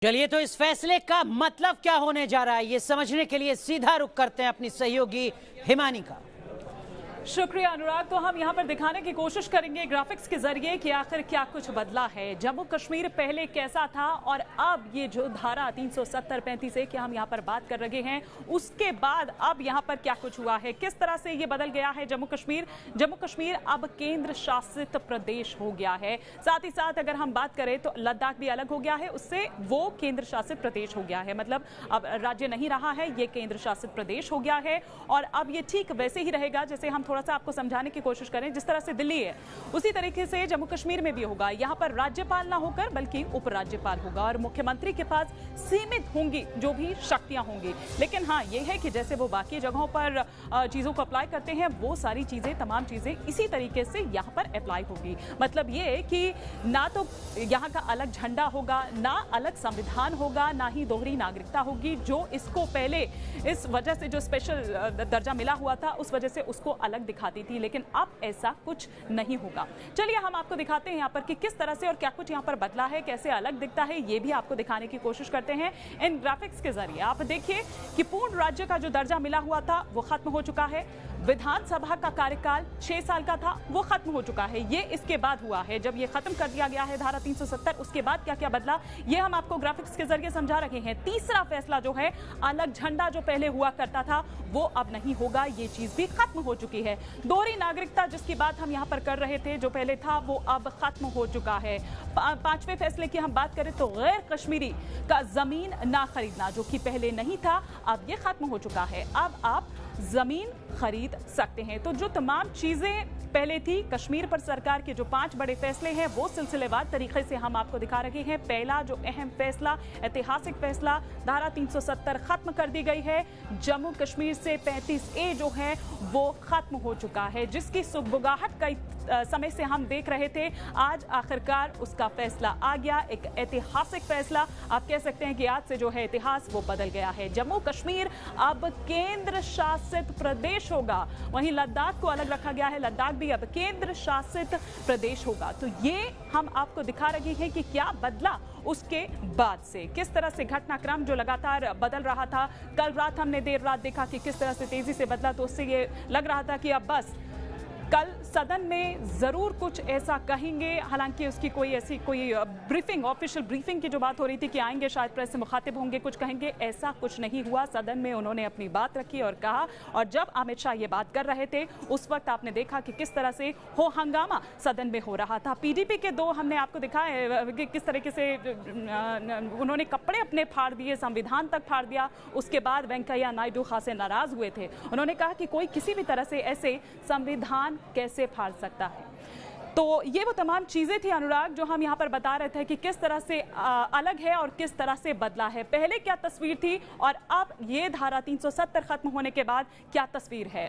चलिए तो इस फैसले का मतलब क्या होने जा रहा है ये समझने के लिए सीधा रुख करते हैं अपनी सहयोगी हिमानी का। शुक्रिया अनुराग। तो हम यहाँ पर दिखाने की कोशिश करेंगे ग्राफिक्स के जरिए कि आखिर क्या कुछ बदला है। जम्मू कश्मीर पहले कैसा था और अब ये जो धारा 370-35 है कि हम यहाँ पर बात कर रहे हैं, उसके बाद अब यहाँ पर क्या कुछ हुआ है, किस तरह से ये बदल गया है जम्मू कश्मीर। जम्मू कश्मीर अब केंद्र शासित प्रदेश हो गया है। साथ ही साथ अगर हम बात करें तो लद्दाख भी अलग हो गया है, उससे वो केंद्र शासित प्रदेश हो गया है। मतलब अब राज्य नहीं रहा है, ये केंद्र शासित प्रदेश हो गया है। और अब ये ठीक वैसे ही रहेगा जैसे हम थोड़ा सा आपको समझाने की कोशिश करें, जिस तरह से दिल्ली है उसी तरीके से जम्मू कश्मीर में भी होगा। यहाँ पर राज्यपाल ना होकर बल्कि उपराज्यपाल होगा और मुख्यमंत्री के पास सीमित होंगी जो भी शक्तियां होंगी। लेकिन हाँ, ये है कि जैसे वो बाकी जगहों पर चीजों को अप्लाई करते हैं, वो सारी चीजें, तमाम चीजें इसी तरीके से यहाँ पर अप्लाई होगी। मतलब ये कि ना तो यहाँ का अलग झंडा होगा, ना अलग संविधान होगा, ना ही दोहरी नागरिकता होगी, जो इसको पहले इस वजह से जो स्पेशल दर्जा मिला हुआ था उस वजह से उसको अलग दिखाती थी। लेकिन अब ऐसा कुछ नहीं होगा। चलिए हम आपको दिखाते हैं यहाँ पर कि किस तरह से और क्या कुछ यहाँ पर बदला है, कैसे अलग दिखता है, ये भी आपको दिखाने की कोशिश करते हैं इन ग्राफिक्स के जरिए। आप देखिए कि पूर्ण राज्य का जो दर्जा मिला हुआ था वो खत्म हो चुका है। विधानसभा का कार्यकाल 6 साल का था, वो खत्म हो चुका है। ये इसके बाद हुआ है, जब ये खत्म कर दिया गया है धारा 370, उसके बाद क्या क्या बदला ये हम आपको ग्राफिक्स के जरिए समझा रहे हैं। तीसरा फैसला जो है, अलग झंडा जो पहले हुआ करता था वो अब नहीं होगा, ये चीज भी खत्म हो चुकी है। दोहरी नागरिकता जिसकी बात हम यहाँ पर कर रहे थे, जो पहले था वो अब खत्म हो चुका है। पांचवें फैसले की हम बात करें तो गैर कश्मीरी का जमीन ना खरीदना, जो कि पहले नहीं था, अब ये खत्म हो चुका है। अब आप जमीन खरीद सकते हैं। तो जो तमाम चीजें पहले थी, कश्मीर पर सरकार के जो 5 बड़े फैसले हैं वो सिलसिलेवार तरीके से हम आपको दिखा रहे हैं। पहला जो अहम फैसला, ऐतिहासिक फैसला, धारा 370 खत्म कर दी गई है। जम्मू कश्मीर से 35A जो है वो खत्म हो चुका है, जिसकी सुगबुगाहट कई समय से हम देख रहे थे। आज आखिरकार उसका फैसला आ गया, एक ऐतिहासिक फैसला। आप कह सकते हैं कि आज से जो है इतिहास वो बदल गया है। जम्मू कश्मीर अब केंद्र शासित प्रदेश होगा। वहीं लद्दाख को अलग रखा गया है, लद्दाख भी अब केंद्र शासित प्रदेश होगा। तो ये हम आपको दिखा रहे हैं कि क्या बदला उसके बाद से, किस तरह से घटनाक्रम जो लगातार बदल रहा था। कल रात हमने देर रात देखा कि किस तरह से तेजी से बदला, तो उससे ये लग रहा था कि अब बस कल सदन में जरूर कुछ ऐसा कहेंगे। हालांकि उसकी कोई ऐसी ब्रीफिंग, ऑफिशियल ब्रीफिंग की जो बात हो रही थी कि आएंगे, शायद प्रेस से मुखातिब होंगे, कुछ कहेंगे, ऐसा कुछ नहीं हुआ। सदन में उन्होंने अपनी बात रखी और कहा। और जब अमित शाह ये बात कर रहे थे उस वक्त आपने देखा कि किस तरह से हो हंगामा सदन में हो रहा था। पीडीपी के 2 हमने आपको दिखाया कि किस तरीके से उन्होंने कपड़े अपने फाड़ दिए, संविधान तक फाड़ दिया। उसके बाद वेंकैया नायडू खासे नाराज हुए थे। उन्होंने कहा कि कोई किसी भी तरह से ऐसे संविधान कैसे फाड़ सकता है। तो ये वो तमाम चीजें थी अनुराग जो हम यहाँ पर बता रहे थे कि किस तरह से अलग है और किस तरह से बदला है। पहले क्या तस्वीर थी और अब ये धारा 370 खत्म होने के बाद क्या तस्वीर है।